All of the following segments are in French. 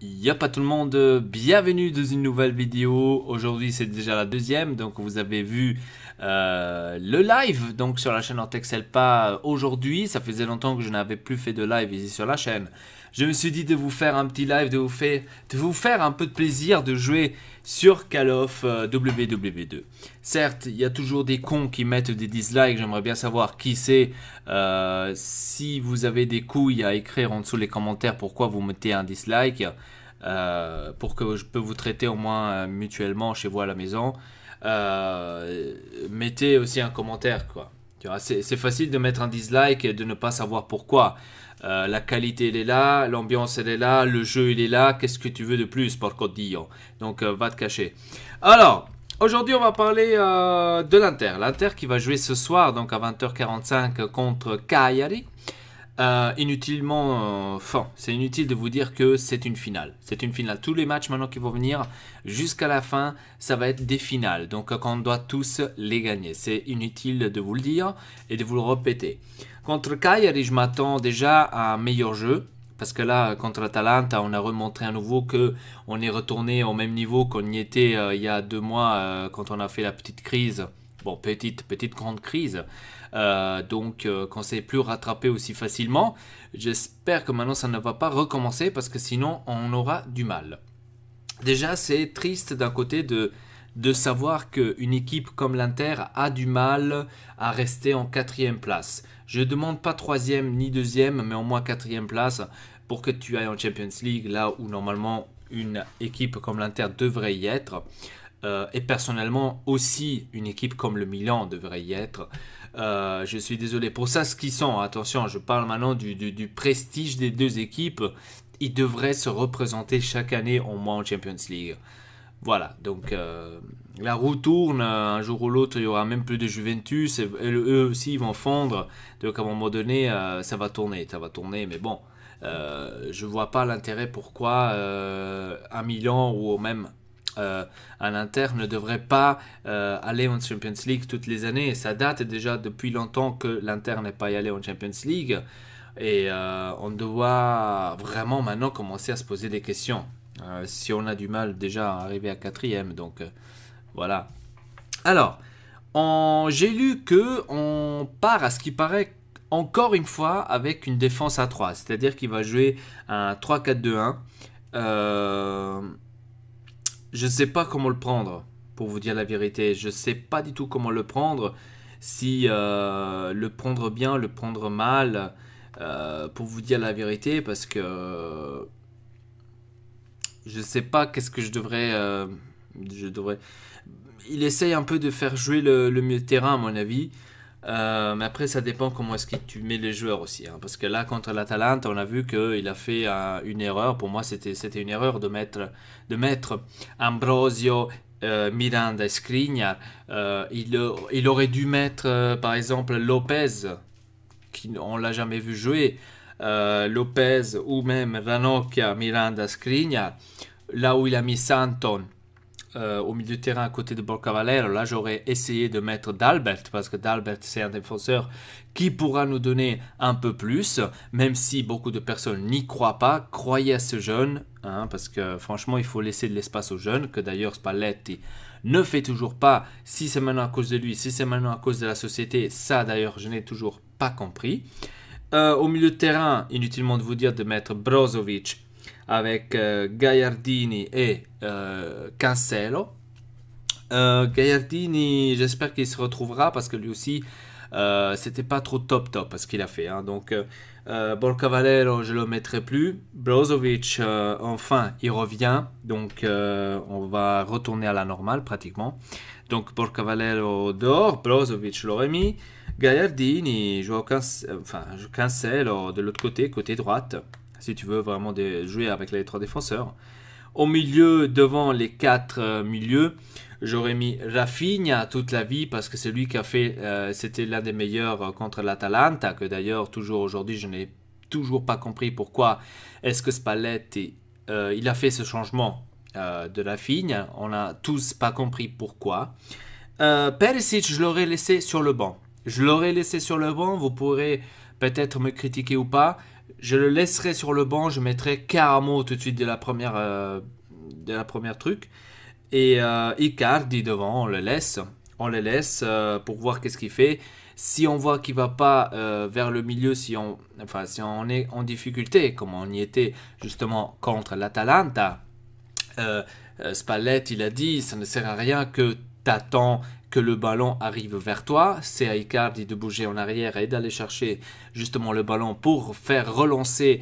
Y'a pas tout le monde, bienvenue dans une nouvelle vidéo. Aujourd'hui c'est déjà la deuxième, donc vous avez vu le live donc sur la chaîne Ortexelpa aujourd'hui. Ça faisait longtemps que je n'avais plus fait de live ici sur la chaîne. Je me suis dit de vous faire un petit live, de vous faire un peu de plaisir de jouer sur Call of WW2. Certes, il y a toujours des cons qui mettent des dislikes, j'aimerais bien savoir qui c'est. Si vous avez des couilles à écrire en dessous les commentaires pourquoi vous mettez un dislike, pour que je peux vous traiter au moins mutuellement chez vous à la maison. Mettez aussi un commentaire, quoi. C'est facile de mettre un dislike et de ne pas savoir pourquoi. La qualité elle est là, l'ambiance elle est là, le jeu il est là, qu'est-ce que tu veux de plus, porco dio. Donc va te cacher. Alors, aujourd'hui on va parler de l'Inter. L'Inter qui va jouer ce soir, donc à 20h45 contre Cagliari. Inutilement, c'est inutile de vous dire que c'est une finale. C'est une finale. Tous les matchs maintenant qui vont venir jusqu'à la fin, ça va être des finales. Donc on doit tous les gagner. C'est inutile de vous le dire et de vous le répéter. Contre Cagliari, je m'attends déjà à un meilleur jeu. Parce que là, contre Atalanta, on a remontré à nouveau qu'on est retourné au même niveau qu'on y était il y a 2 mois quand on a fait la petite crise. Bon, petite grande crise. Donc qu'on ne s'est plus rattrapé aussi facilement. J'espère que maintenant ça ne va pas recommencer parce que sinon on aura du mal. Déjà c'est triste d'un côté de savoir qu'une équipe comme l'Inter a du mal à rester en 4e place. Je ne demande pas 3e ni 2e mais au moins 4e place pour que tu ailles en Champions League là où normalement une équipe comme l'Inter devrait y être. Et personnellement aussi une équipe comme le Milan devrait y être. Je suis désolé pour ça ce qu'ils sont. Attention, je parle maintenant du prestige des deux équipes. Ils devraient se représenter chaque année au moins en Champions League. Voilà, donc la roue tourne, un jour ou l'autre il y aura même plus de Juventus, et eux aussi ils vont fondre, donc à un moment donné ça va tourner, mais bon, je vois pas l'intérêt pourquoi un Milan ou même un Inter ne devrait pas aller en Champions League toutes les années. Ça date déjà depuis longtemps que l'Inter n'est pas allé en Champions League et on doit vraiment maintenant commencer à se poser des questions. Si on a du mal déjà à arriver à 4e, donc voilà. Alors, j'ai lu que on part à ce qui paraît encore une fois avec une défense à 3, c'est-à-dire qu'il va jouer un 3-4-2-1. Je ne sais pas comment le prendre, pour vous dire la vérité. Je ne sais pas du tout comment le prendre. Si le prendre bien, le prendre mal, pour vous dire la vérité, parce que je ne sais pas qu'est-ce que je devrais... Il essaye un peu de faire jouer le milieu de terrain, à mon avis. Mais après, ça dépend comment est-ce que tu mets les joueurs aussi. Hein, parce que là, contre l'Atalanta, on a vu qu'il a fait une erreur. Pour moi, c'était une erreur de mettre Ambrosio, Miranda et Skriniar. Il aurait dû mettre, par exemple, Lopez, on ne l'a jamais vu jouer. Lopez ou même Ranocchia, Miranda, Skriniar. Là où il a mis Santon. Au milieu de terrain à côté de Borca Valero, là j'aurais essayé de mettre Dalbert parce que Dalbert c'est un défenseur qui pourra nous donner un peu plus, même si beaucoup de personnes n'y croient pas. Croyez à ce jeune, hein, parce que franchement il faut laisser de l'espace aux jeunes, que d'ailleurs Spalletti ne fait toujours pas. Si c'est maintenant à cause de lui, si c'est maintenant à cause de la société, ça d'ailleurs je n'ai toujours pas compris. Au milieu de terrain, inutilement de vous dire de mettre Brozovic avec Gagliardini et Cancelo. Gagliardini, j'espère qu'il se retrouvera parce que lui aussi, c'était pas trop top ce qu'il a fait. Hein. Donc, Borca Valero, je le mettrai plus. Brozovic, enfin, il revient. Donc, on va retourner à la normale pratiquement. Donc, Borca Valero dehors. Brozovic, je l'aurais mis. Gagliardini, Cancelo de l'autre côté droite. Si tu veux vraiment jouer avec les 3 défenseurs. Au milieu, devant les 4 milieux, j'aurais mis Rafinha toute la vie parce que c'est lui qui a fait, c'était l'un des meilleurs contre l'Atalanta, que d'ailleurs, toujours aujourd'hui, je n'ai toujours pas compris pourquoi est-ce que Spalletti, il a fait ce changement de Rafinha. On n'a tous pas compris pourquoi. Perisic, je l'aurais laissé sur le banc. Vous pourrez peut-être me critiquer ou pas. je le laisserai sur le banc, je mettrai Caramo tout de suite de la première truc. Et Icardi devant, on le laisse pour voir qu'est-ce qu'il fait. Si on voit qu'il va pas vers le milieu, si on est en difficulté, comme on y était justement contre l'Atalanta, Spalletti il a dit, ça ne sert à rien que t'attends que le ballon arrive vers toi. C'est à Icardi de bouger en arrière et d'aller chercher justement le ballon pour faire relancer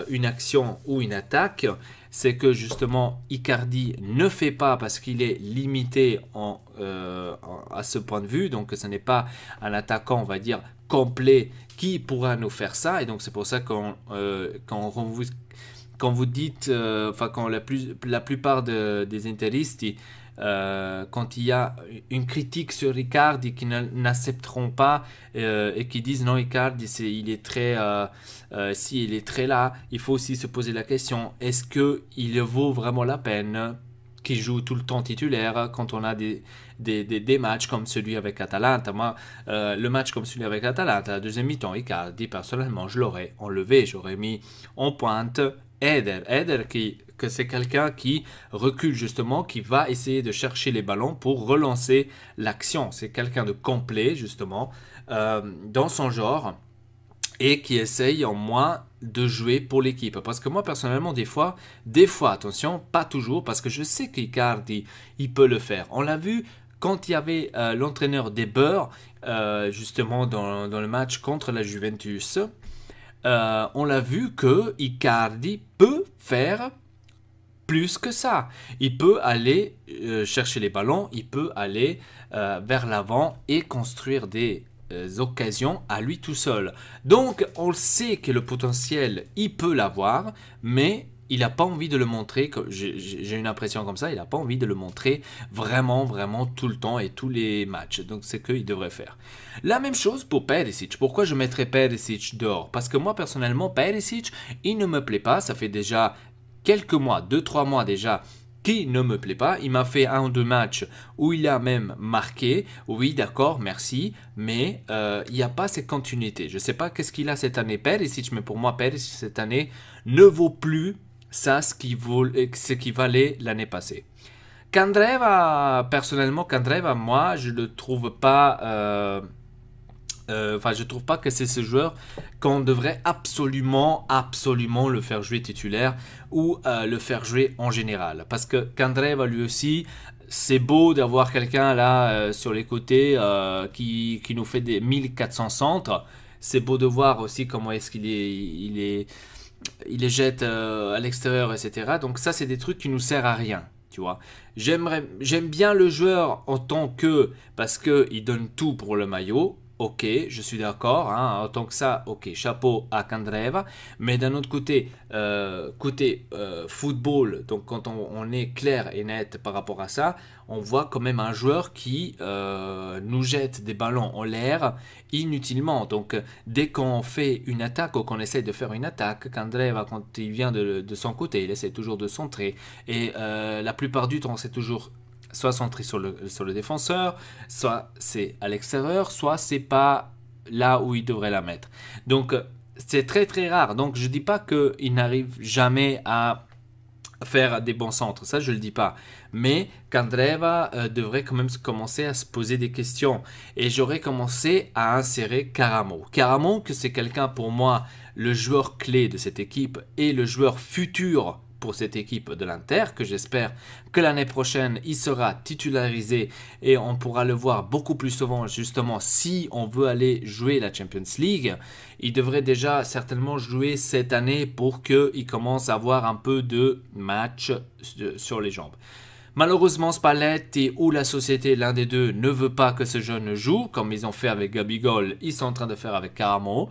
une action ou une attaque. C'est que justement Icardi ne fait pas parce qu'il est limité à ce point de vue. Donc ce n'est pas un attaquant, on va dire, complet qui pourra nous faire ça. Et donc c'est pour ça quand vous dites, quand la plupart des interistes, quand il y a une critique sur Icardi qui n'accepteront pas et qui disent non, Icardi il est très il est très là, il faut aussi se poser la question, est-ce qu'il vaut vraiment la peine qu'il joue tout le temps titulaire quand on a des matchs comme celui avec Atalanta? Moi, le match comme celui avec Atalanta, la deuxième mi-temps, Icardi, personnellement, je l'aurais enlevé, j'aurais mis en pointe Eder que c'est quelqu'un qui recule justement, qui va essayer de chercher les ballons pour relancer l'action. C'est quelqu'un de complet justement dans son genre et qui essaye en moins de jouer pour l'équipe. Parce que moi personnellement des fois, attention, pas toujours, parce que je sais qu'Icardi, il peut le faire. On l'a vu quand il y avait l'entraîneur des Beurs, justement dans le match contre la Juventus. On l'a vu que Icardi peut faire plus que ça. Il peut aller chercher les ballons, il peut aller vers l'avant et construire des occasions à lui tout seul. Donc on sait que le potentiel, il peut l'avoir, mais il n'a pas envie de le montrer. J'ai une impression comme ça, il n'a pas envie de le montrer vraiment, vraiment tout le temps et tous les matchs. Donc c'est ce qu'il devrait faire. La même chose pour Perisic. Pourquoi je mettrais Perisic dehors? Parce que moi personnellement, Perisic, il ne me plaît pas. Ça fait déjà quelques mois, 2-3 mois déjà, qui ne me plaît pas. Il m'a fait 1 ou 2 matchs où il a même marqué. Oui, d'accord, merci. Mais il n'y a pas cette continuité. Je ne sais pas qu'est-ce qu'il a cette année, Perisic, mais pour moi, Perisic, cette année, ne vaut plus ça ce qui valait l'année passée. Candreva, personnellement, moi, je ne le trouve pas... je trouve pas que c'est ce joueur qu'on devrait absolument le faire jouer titulaire ou le faire jouer en général. Parce que Candreva lui aussi, c'est beau d'avoir quelqu'un là sur les côtés qui nous fait des 1400 centres. C'est beau de voir aussi comment est-ce qu'il il les jette à l'extérieur, etc. Donc ça, c'est des trucs qui nous servent à rien. Tu vois, j'aime bien le joueur en tant que, parce qu'il donne tout pour le maillot. Ok, je suis d'accord, hein, en tant que ça, ok, chapeau à Candreva. Mais d'un autre côté, football, donc quand on est clair et net par rapport à ça, on voit quand même un joueur qui nous jette des ballons en l'air inutilement. Donc dès qu'on fait une attaque ou qu'on essaie de faire une attaque, Candreva, quand il vient de son côté, il essaie toujours de centrer. Et la plupart du temps, c'est toujours soit centré sur le défenseur, soit c'est à l'extérieur, soit c'est pas là où il devrait la mettre. Donc c'est très très rare. Donc je dis pas qu'il n'arrive jamais à faire des bons centres, ça je le dis pas. Mais Candreva devrait quand même commencer à se poser des questions. Et j'aurais commencé à insérer Caramo. Caramo, que c'est quelqu'un pour moi, le joueur clé de cette équipe et le joueur futur pour cette équipe de l'Inter, que j'espère que l'année prochaine, il sera titularisé et on pourra le voir beaucoup plus souvent, justement, si on veut aller jouer la Champions League. Il devrait déjà certainement jouer cette année pour qu'il commence à avoir un peu de match sur les jambes. Malheureusement, Spalletti ou la société, l'un des deux, ne veut pas que ce jeune joue, comme ils ont fait avec Gabigol, ils sont en train de faire avec Caramo.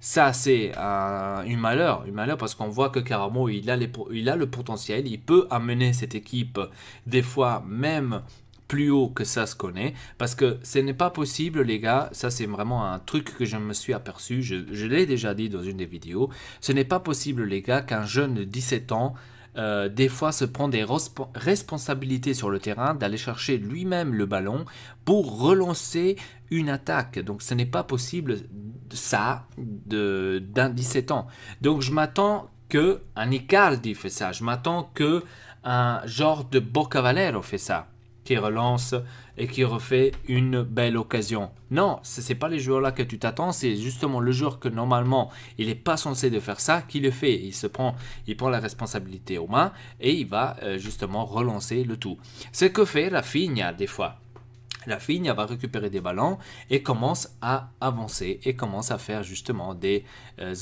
Ça, c'est un malheur parce qu'on voit que Caramo, il a le potentiel, il peut amener cette équipe des fois même plus haut que ça se connaît, parce que ce n'est pas possible, les gars, ça c'est vraiment un truc que je me suis aperçu, je l'ai déjà dit dans une des vidéos, ce n'est pas possible, les gars, qu'un jeune de 17 ans des fois se prend des responsabilités sur le terrain, d'aller chercher lui-même le ballon pour relancer une attaque. Donc ce n'est pas possible ça d'un 17 ans. Donc je m'attends que un Icardi fait ça. Je m'attends que un genre de Bocavalero fait ça, qui relance et qui refait une belle occasion. Non, ce n'est pas les joueurs-là que tu t'attends, c'est justement le joueur que normalement il n'est pas censé de faire ça qui le fait. Il prend la responsabilité aux mains et il va justement relancer le tout. Ce que fait Rafinha des fois. Rafinha va récupérer des ballons et commence à avancer et commence à faire justement des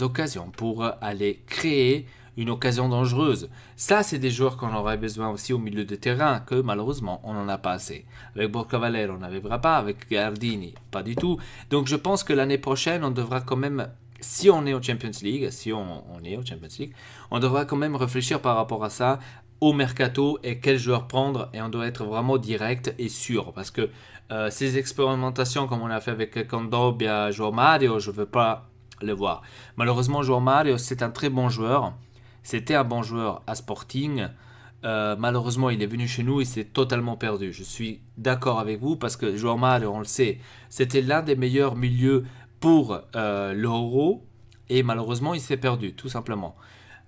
occasions pour aller créer une occasion dangereuse. Ça, c'est des joueurs qu'on aurait besoin aussi au milieu de terrain, que malheureusement, on n'en a pas assez. Avec Bocavalero, on n'arrivera pas. Avec Gardini, pas du tout. Donc, je pense que l'année prochaine, on devra quand même, si on est au Champions League, on devra quand même réfléchir par rapport à ça, au mercato et quel joueur prendre, et on doit être vraiment direct et sûr, parce que ces expérimentations comme on a fait avec Kondogbia, João Mario, je ne veux pas le voir. Malheureusement, João Mario, c'est un très bon joueur. C'était un bon joueur à Sporting. Malheureusement, il est venu chez nous et s'est totalement perdu. Je suis d'accord avec vous parce que João Mario, on le sait, c'était l'un des meilleurs milieux pour l'Euro et malheureusement, il s'est perdu, tout simplement.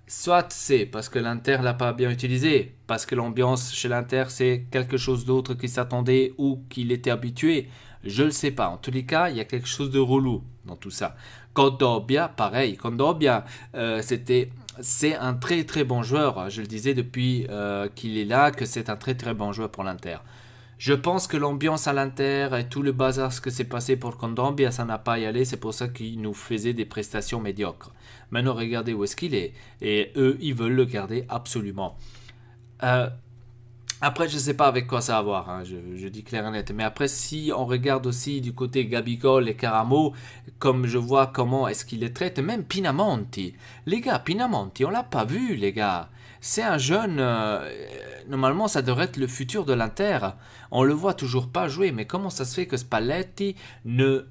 Soit c'est parce que l'Inter l'a pas bien utilisé, parce que l'ambiance chez l'Inter c'est quelque chose d'autre qu'il s'attendait ou qu'il était habitué. Je ne le sais pas. En tous les cas, il y a quelque chose de relou dans tout ça. Kondogbia, pareil. Kondogbia, c'est un très très bon joueur. Je le disais depuis qu'il est là, que c'est un très très bon joueur pour l'Inter. Je pense que l'ambiance à l'Inter et tout le bazar ce que s'est passé pour Kondogbia, ça n'a pas y aller. C'est pour ça qu'il nous faisait des prestations médiocres. Maintenant, regardez où est-ce qu'il est. Et eux, ils veulent le garder absolument. Après, je ne sais pas avec quoi ça va avoir, hein, je dis clair et net. Mais après, si on regarde aussi du côté Gabigol et Caramo, comme je vois comment est-ce qu'il les traite, même Pinamonti. Les gars, Pinamonti, on l'a pas vu, les gars. C'est un jeune, normalement, ça devrait être le futur de l'Inter. On le voit toujours pas jouer, mais comment ça se fait que Spalletti ne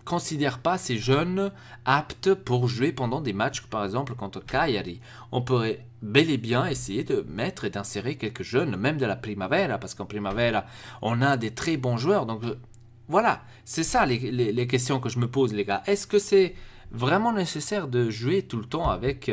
considère pas ces jeunes aptes pour jouer pendant des matchs, par exemple contre Cagliari? On pourrait bel et bien essayer de mettre et d'insérer quelques jeunes, même de la Primavera, parce qu'en Primavera, on a des très bons joueurs. Donc voilà, c'est ça les questions que je me pose, les gars. Est-ce que c'est vraiment nécessaire de jouer tout le temps avec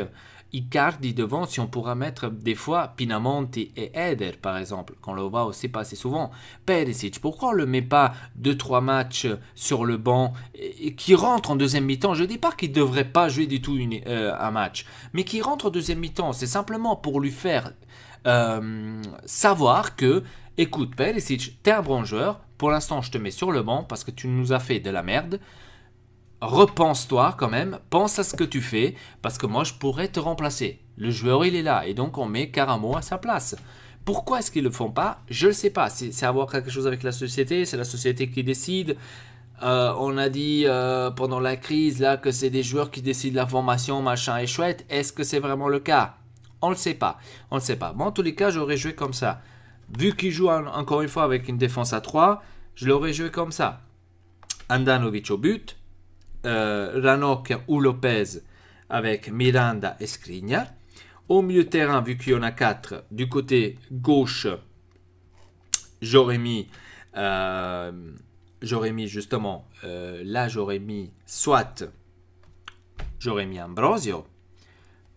Icardi devant, si on pourra mettre des fois Pinamonti et Eder par exemple, qu'on le voit aussi pas assez souvent. Perisic, pourquoi on le met pas 2-3 matchs sur le banc et qui rentre en deuxième mi-temps? Je dis pas qu'il devrait pas jouer du tout un match, mais qui rentre en deuxième mi-temps, c'est simplement pour lui faire savoir que, écoute Perisic, t'es un bon joueur, pour l'instant je te mets sur le banc parce que tu nous as fait de la merde. Repense-toi quand même, pense à ce que tu fais, parce que moi je pourrais te remplacer. Le joueur il est là, et donc on met Caramo à sa place. Pourquoi est-ce qu'ils ne le font pas? Je ne le sais pas, c'est avoir quelque chose avec la société, c'est la société qui décide. On a dit pendant la crise là que c'est des joueurs qui décident la formation, machin et chouette. Est-ce que c'est vraiment le cas? On ne le sait pas, on ne le sait pas. Bon, en tous les cas, j'aurais joué comme ça. Vu qu'il joue encore une fois avec une défense à 3, je l'aurais joué comme ça. Handanovic au but. Ranocchia ou Lopez avec Miranda et Skriniar. Au milieu de terrain, vu qu'il y en a 4, du côté gauche, j'aurais mis justement, là j'aurais mis Ambrosio,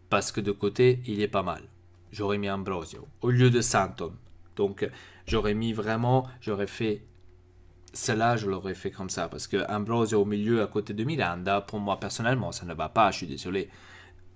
parce que de côté il est pas mal. J'aurais mis Ambrosio au lieu de Santon. Donc j'aurais fait cela, je l'aurais fait comme ça, parce que Ambrosio au milieu à côté de Miranda, pour moi personnellement, ça ne va pas, je suis désolé.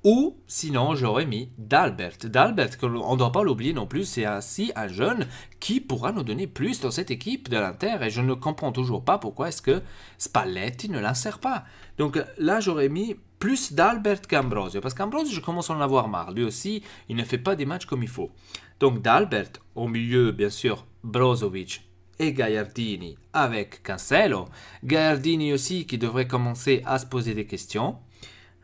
Ou sinon, j'aurais mis D'Albert. D'Albert, on ne doit pas l'oublier non plus, c'est ainsi un jeune qui pourra nous donner plus dans cette équipe de l'Inter, et je ne comprends toujours pas pourquoi est-ce que Spalletti ne l'insère pas. Donc là, j'aurais mis plus D'Albert qu'Ambrosio, parce qu'Ambrosio, je commence à en avoir marre. Lui aussi, il ne fait pas des matchs comme il faut. Donc D'Albert, au milieu, bien sûr, Brozovic et Gagliardini avec Cancelo. Gagliardini aussi qui devrait commencer à se poser des questions.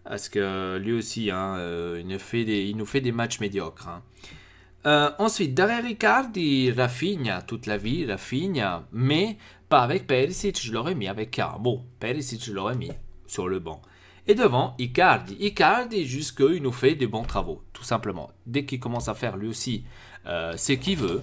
Parce que lui aussi, hein, il nous fait des matchs médiocres. Hein. Ensuite, derrière Icardi, Rafinha, toute la vie, Rafinha, mais pas avec Perisic, je l'aurais mis avec Caramo. Perisic, je l'aurais mis sur le banc. Et devant, Icardi. Icardi, jusqu'il nous fait des bons travaux, tout simplement. Dès qu'il commence à faire lui aussi ce qu'il veut,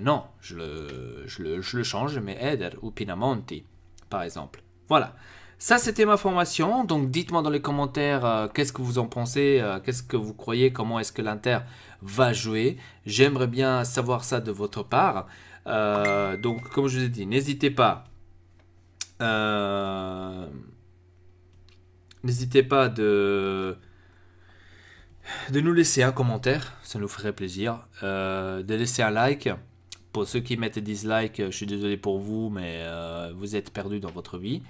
non, je le change, je mets Eder ou Pinamonti, par exemple. Voilà. Ça, c'était ma formation. Donc, dites-moi dans les commentaires qu'est-ce que vous en pensez, qu'est-ce que vous croyez, comment est-ce que l'Inter va jouer. J'aimerais bien savoir ça de votre part. Donc, comme je vous ai dit, n'hésitez pas. N'hésitez pas de nous laisser un commentaire, ça nous ferait plaisir. De laisser un like. Pour ceux qui mettent des dislikes, je suis désolé pour vous, mais vous êtes perdus dans votre vie.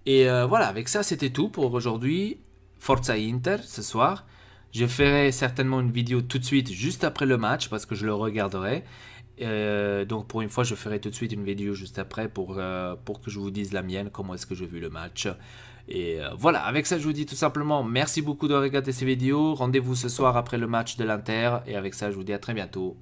Et voilà, avec ça, c'était tout pour aujourd'hui. Forza Inter, ce soir. Je ferai certainement une vidéo tout de suite, juste après le match, parce que je le regarderai. Donc pour une fois, je ferai tout de suite une vidéo juste après pour que je vous dise la mienne, comment est-ce que j'ai vu le match. Et voilà, avec ça, je vous dis tout simplement merci beaucoup de regarder ces vidéos. Rendez-vous ce soir après le match de l'Inter. Et avec ça, je vous dis à très bientôt.